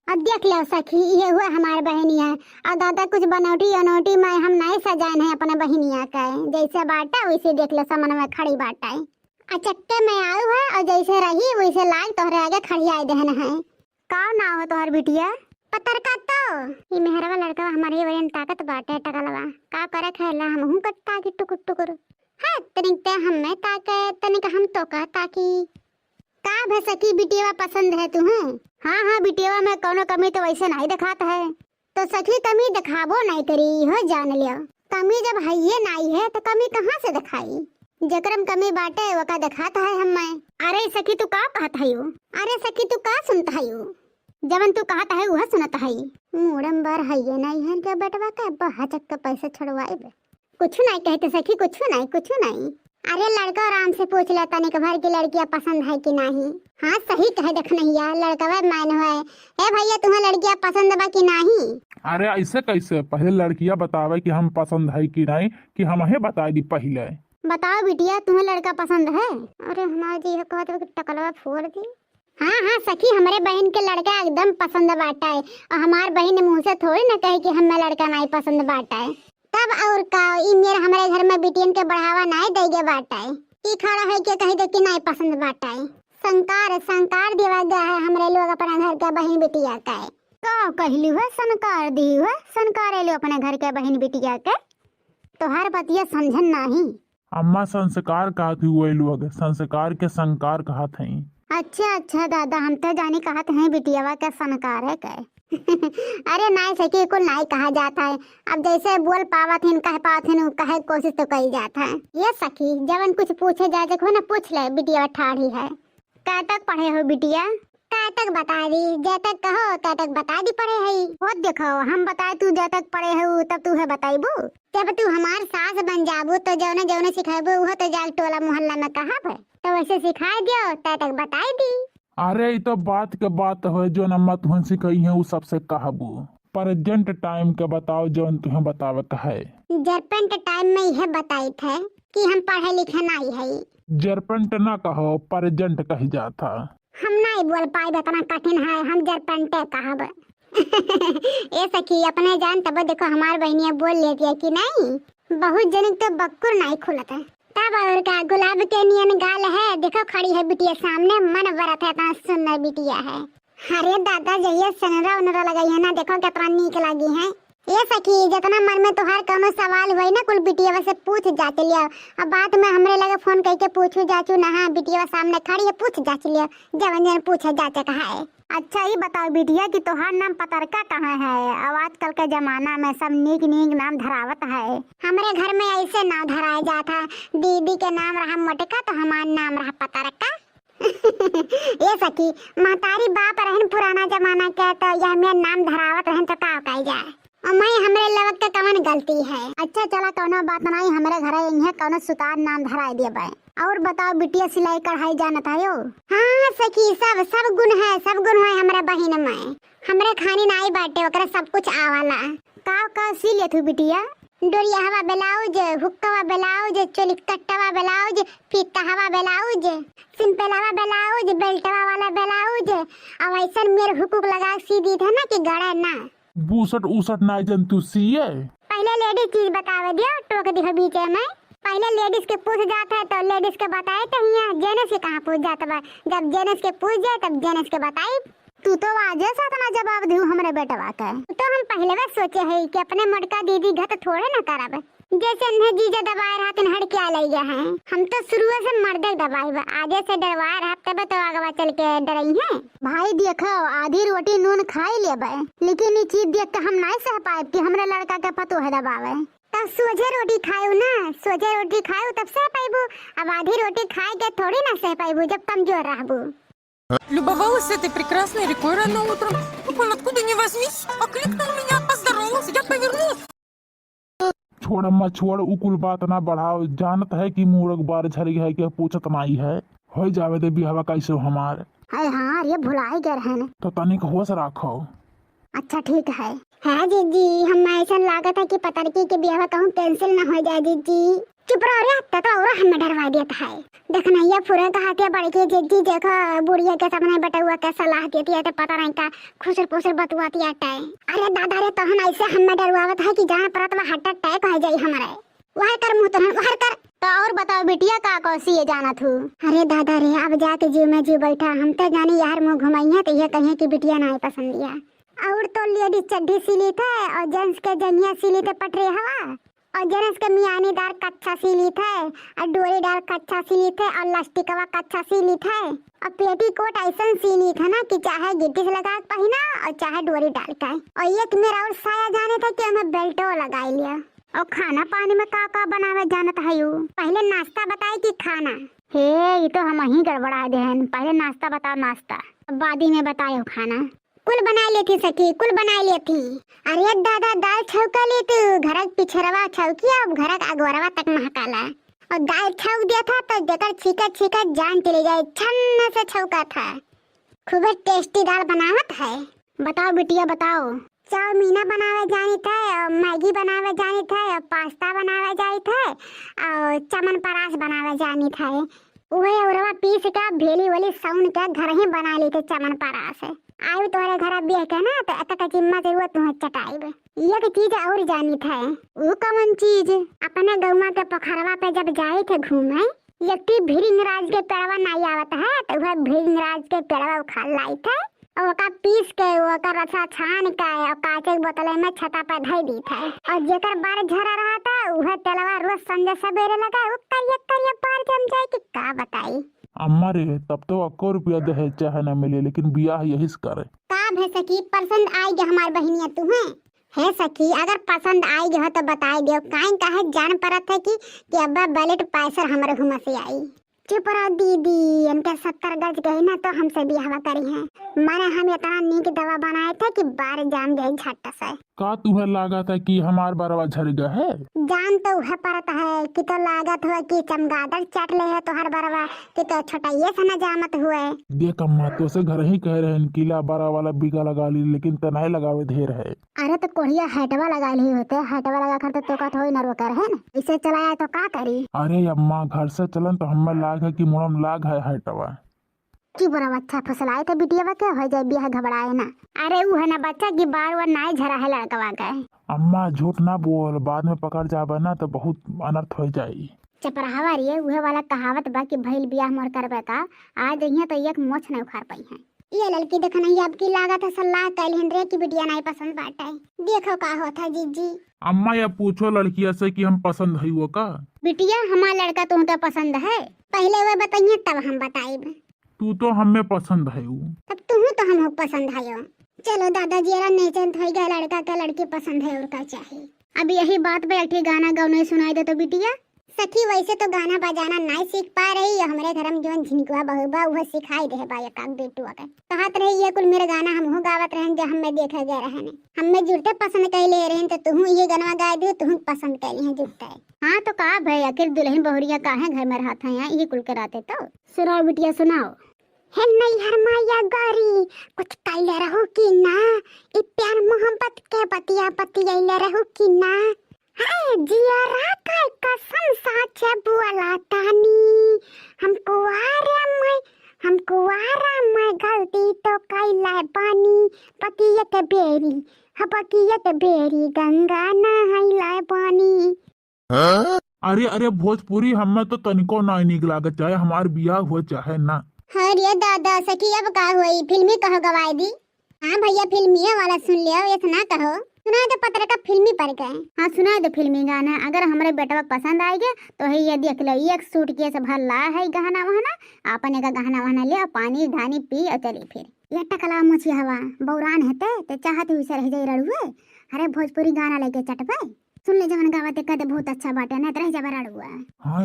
अब देख लो सखी, ये हुआ हमारे बहनिया। और दादा कुछ बनौटी अनौटी में हम नहीं सजाए हैं अपने बहनिया का। जैसे बाटा वैसे देख लो समन में खड़ी बाटा है। अचक्के में आऊ है और जैसे रही वैसे लाग तोहरे आगे खड़ी आई देहन है। का ना हो तोहर बिटिया? पतरका तो ये मेहरवा लड़का हमारे वजन ताकत बाटे टकलवा। का करे खेला हम हूं कट्टा की टुकुर टुकुर है। तनिक ते हम में ताकत तनिक हम तो का ताकी का भे सकी बिटिया पसंद है तुम्हें? हाँ बिटिया में कोनो कमी तो वैसे नहीं दिखाता है। तो सखी कमी दिखाबो नहीं करी हो जान लियो। कमी जब है ये नहीं है तो कमी कहाँ से दिखाई? जकरम कमी बाटे वो का दिखाता है हमें। अरे सखी तू का कहत है? अरे सखी तू का सुनता है? जवन तू कहता है वह सुनता है। मूड़म बार है ये नहीं है के बेटवा का बहा चक्का पैसे छड़वाए बे। कुछ नहीं कहते सखी, कुछ नहीं। अरे लड़का आराम से पूछ लेता नहीं कि भर की लड़कियां पसंद है कि नहीं। हाँ सही कहे देख नहीं यार लड़का मान है। ए भैया तुम्हें लड़कियां पसंद बा कि नहीं? अरे ऐसे कैसे? पहले लड़कियां बतावे कि हम पसंद है कि नहीं, कि हम ही बता दी पहले। बताओ बिटिया तुम्हें लड़का पसंद है? अरे हमारे जी कहते टकलवा फोड़ दी। हाँ सखी हमारे बहन के लड़का एकदम पसंद बाटा है। और हमारे बहन मुँह से थोड़ी ना कहे कि हमें लड़का नहीं पसंद बाटा है। तब और का मेरे हमारे घर में बिटियन के बढ़ावा नहीं देगे बाटा है। ई खड़ा है कि कह दे कि नहीं पसंद बाटा है। संकार दिवा गया है हमारे लोग अपने घर के बहन बिटिया का है। का कहली है संकार दी है? संकार लो अपने घर के बहन बिटिया के। तो हर बतिया समझन नहीं। अम्मा संस्कार कहती हुए लोग संस्कार के संकार कहत हैं। अच्छा दादा हम तो जाने कहत हैं बिटियावा का संकार है क्या? अरे नहीं सकी कुल नहीं कहा जाता है। अब जैसे बोल पावत हिन कह पावत हिन कहे कोशिश तो कही जाता है। ये सखी जवन कुछ पूछे जाए हो ना पूछ ले बिटिया ठाड़ी है। क्या तक पढ़े हो बिटिया? क्या तक बता दी जय तक कहो क्या तक बता दी पढ़े है। बहुत देखो हम बताए तू जय तक पढ़े हो तब तू है बताइबू। जब तू हमार सास बन जाबू तो जौने सिखाबू वो तो जाग टोला मोहल्ला में कहा है तो वैसे सिखा दियो तय तक बताई दी। अरे ये तो बात के बात है जो अम्मा तुहन सिखाई है वो सबसे कहबू। प्रेजेंट टाइम के बताओ जो तुम्हें बतावत है। जरपेंट टाइम में यह बताई थे कि हम पढ़े लिखे नहीं है। जरपेंट ना कहो प्रेजेंट कही जाता। हम नहीं बोल पाए इतना कठिन है हम जरपेंट कहब। ये सखी अपने जान तब देखो हमार बहनिया बोल लेती है कि नहीं। बहुत जन तो बक्कुर नहीं खुलता है। तब और का गुलाब के नियन गाल है देखो खड़ी है बिटिया सामने मन भरत है इतना सुंदर बिटिया है। अरे दादा जइया सनरा उनरा लगाई है ना देखो कितना नीक लगी है। ये सखी जितना मन में तोहार कोनो सवाल हुई ना कुल बिटिया से पूछ जाच लिया। अब बात में हमरे लगे फोन करके पूछू जाचू ना। हाँ बिटिया सामने खड़ी है पूछ जाच लिया जवन पूछे जाचे कहा है। अच्छा ये बताओ बिटिया कि तोहार नाम पतरका कहाँ है? अब आजकल के जमाना में सब नीक नाम धरावत है। हमारे घर में ऐसे नाम धराया जाता। दीदी के नाम रहा मटका तो हमारा नाम रहा पतरका। ये सखी महतारी बाप रहन पुराना जमाना के तो यह मेरा नाम धरावत रहन तो का कही जाए। और मैं हमरे लवक के कवन गलती है। अच्छा चला कोनो बात नहीं हमारे घर इन्हें कोनो सुतार नाम धराई दिए बे। और बताओ बिटिया सिलाई कढ़ाई जानत है? हाँ सखी सब गुण है हमारे बहन में। हमरे खानी नाई बाटे ओकरा सब कुछ आवाला। का सी ले तू बिटिया? डोरिया हवा ब्लाउज, हुक्का ब्लाउज, चोली कट्टवा ब्लाउज, फीता हवा ब्लाउज, सिंपल हवा ब्लाउज, बेल्टवा वाला ब्लाउज। अब ऐसा मेरे हुकुक लगा सी दी था ना कि गड़ा ना। बूसट उसट ना जन तू सीए। पहले लेडीज चीज बतावे दियो टोक दिखो बीच में। पहले लेडीज के पूछ जाता है तो लेडीज के बताए तो यहाँ जेंट्स के कहाँ पूछ जाता है। जब जेंट्स के पूछ जाए तब जेंट्स के बताई। तू तो आजे सातना जवाब दू हमरे बेटवा का। तो हम पहले बार सोचे है कि अपने मटका दीदी घर थोड़े ना करावे। जैसे इन्हें जीजा दबाए रहते हट क्या ले गया है। हम तो शुरू से मर्दे दबाए आगे से डरवाए रहते तो आगे चल के डरई है। भाई देखो आधी रोटी नून खाई ले लेकिन ये चीज देख के हम नहीं सह पाए कि हमरे लड़का के पतो है दबावे। तब सोझे रोटी खाऊ ना सोझे रोटी खाऊ तब सह पाइबू। अब आधी रोटी खाए के थोड़ी ना सह पाइबू जब कमजोर रहबू। Любовалась этой прекрасной рекой рано утром. Он откуда ни возьмись, окликнул меня, поздоровался, я повернулась. छोड़ अम्मा छोड़ उकुल बात ना बढ़ाओ। जानत है कि मूरख बार झरी है कि पूछत नहीं है। हो जावे दे बिहावा कैसे हमार। हाँ ये भुलाई गए हैं तो तनिक होश राखो। अच्छा ठीक है। हाँ जीजी हम ऐसा लागत है कि पतरकी के ब्याह कहूँ कैंसिल ना हो जाए जीजी। चुप रहो रे, तो और हमें डरवा देता है। देखना ये पूरा कहाते बड़ी के जिद्दी देखो बुढ़िया के सामने बैठा हुआ के सलाह देती है तो पता नहीं का खुसर पुसर बतवाती है। अरे दादा रे तहन ऐसे हमें डरवावत है कि जहां परत वह हार्ट अटैक हो जाई हमारे। वह कर मुंह तो वह कर। तो और बताओ बिटिया का कौसी ये जाना थू। अरे दादा रे अब जाके जीव में जीव बैठा, हम तो जानी यार मुंह घुमाइया तो ये कहे कि बिटिया ना पसंद दिया। और तो लेडीज चड्ढी सिली थे और जेंट्स के जंगिया सिली थे पटरी हवा, और जेंट्स के मियानीदार कच्चा सिली थे और डोरीदार कच्चा सिली थे और लास्टिकवा कच्चा सिली थे और पेटीकोट ऐसा सिली था ना कि चाहे गिट्टी से लगा के पहना और चाहे डोरी डाल के। और एक मेरा और साया जाने था कि हमें बेल्टो लगा लिया। और खाना पानी में का बनावे जानत है यू। पहले नाश्ता बताए कि खाना। हे ये तो हम ही गड़बड़ा देहन। पहले नाश्ता बताओ नाश्ता, बादी में बताओ खाना। कुल बना लेती सखी, कुल बना लेती। अरे दादा दाल छौका ले तू, घर पिछरवा छौकी अब घर अगवरवा तक महकाला। और दाल छौक दिया था तो देकर छीका छीका जान चली जाए, छन्ना से छौका था। खूब टेस्टी दाल बनावत है। बताओ बिटिया बताओ। चाउमीना बनावे जानी था और मैगी बनावे जानी था और पास्ता बनावे जानी था और चमन परास बनावे जानी था। वही औरवा पीस का भेली वाली साउन का घर ही बना ली थे चमन परास। आयु तुम्हारे घर बिया के ना तो अतका जिम्मा जरूरत तुम्हें चटाइब। एक चीज और जानी था। वो कौन चीज? अपने गौवा के पोखरवा पे जब जाए थे घूमे, यक्ति भीरिंगराज के पेड़वा नहीं आवत है तो वह भीरिंगराज के पेड़वा उखा लाई था और ओका पीस के ओका रसा छान के और कांचे के बोतल में छता पे धई दी था। और जेकर बार झरा रहा था वह तेलवा रोज संजय सवेरे लगा वो करिया पार जम जाए कि का बताई। अम्मा रे तब तो 1 रुपया दहेज चाहे न मिले लेकिन बियाह यही से करे। का भे सखी पसंद आई गया हमार बहनिया तुम्हें? है सखी अगर पसंद आई गया तो बताई दियो। काहे काहे जान परत है कि अब्बा बैलेट पैसर हमारे घुमा से आई। चुप रहो दीदी, इनके 70 गज गई ना तो हमसे बियाह करी है। माने हम इतना नीक दवा बनाए थे कि बार जाम गई झट से। का तुम्हें लागत है कि हमार बरवा झड़ गया है? जान तो वह परत है कि तो लागत हुआ कि चमगादड़ चाट ले है तो हर बरवा कि तो छोटाइये से न जामत हुए। देख अम्मा तो से घर ही कह रहे हैं किला बड़ा वाला बीघा लगा ली लेकिन तनाई लगावे ढेर है। अरे तो कोढ़िया हेटवा लगा ली होते, हेटवा लगा कर तो का थोड़ी न रोकर है ना, इसे चलाया तो का करी। अरे अम्मा घर से चलन तो हमें लाग है कि मुड़म लाग है हटवा की बड़ा अच्छा फसल आए थे बिटिया के हो जाए बियाह घबराए ना। अरे वो है ना बच्चा की बार वो नाई झरा है लड़कवा का। अम्मा झूठ ना बोल, बाद में पकड़ जाबे ना तो बहुत अनर्थ हो जाई। चपरावा रे वह वाला कहावत बा कि भइल बियाह मोर करबे का आज यहाँ तो एक मोछ नहीं उखाड़ पाई है। ये लड़की देखो नहीं आपकी लागत है सलाह कैलिन रे की बिटिया नहीं पसंद बाटे। देखो का होता जीजी। अम्मा या पूछो लड़किया से कि हम पसंद है वो का? बिटिया हमारा लड़का तुमके पसंद है? पहले वह बताइए तब हम बताइब। तू तो हमें पसंद है तब तुम तो हम पसंद है। चलो दादाजी यार नेचन हो गया लड़का का लड़की पसंद है और का चाहिए। अब यही बात पे अठी गाना गाओ नहीं सुनाई दे तो बिटिया। सखी वैसे तो गाना बजाना नहीं सीख पा रही है, हमारे घर में जो झिनकुआ बहुबा वह सिखाई दे बा एक आध बेटुआ के कहत रही ये कुल मेरे गाना हम हो गावत रहन जो हमें देखे गए रहने हमें जुड़ते पसंद कैले रहन तो तुम ये गाना गा दियो तुम पसंद कैली हैं जुड़ते। हाँ तो का भाई आखिर दुल्हन बहुरिया काहे घर में रहत है यहाँ ये कुल कराते तो सुनाओ बिटिया सुनाओ। है नहीं हर माया गारी कुछ कैले रहो कि ना इ प्यार मोहब्बत के बतिया बतिया रहो कि ना। हाय जिया रात का कसम साच बुआला तानी हमको आरा मैं गलती तो कैला पानी पतियत बेरी हपकियत बेरी गंगा नहाइला पानी। अरे अरे भोजपुरी हमें तो तनिको ना निक लागत चाहे हमार बियाह हो चाहे ना। अरे दादा सखी अब का हुई फिल्मी कहो गवाई दी। हाँ भैया फिल्मी वाला सुन लियो इतना कहो सुना दो पत्र का फिल्मी पर गए। हाँ सुना दो फिल्मी गाना अगर हमारे बेटा पसंद आएगा तो है ये देख लो एक सूट के सब भर ला है गहना वहना अपने का गहना वहना ले पानी धानी पी और चली फिर ये टकला मुछी हवा बौरान है ते चाहत हुई से रह जाए रड़ुए। अरे भोजपुरी गाना लेके चट पे सुन ले जवन गावत कहते बहुत अच्छा बाटे ना रह जा रड़ुआ। हाँ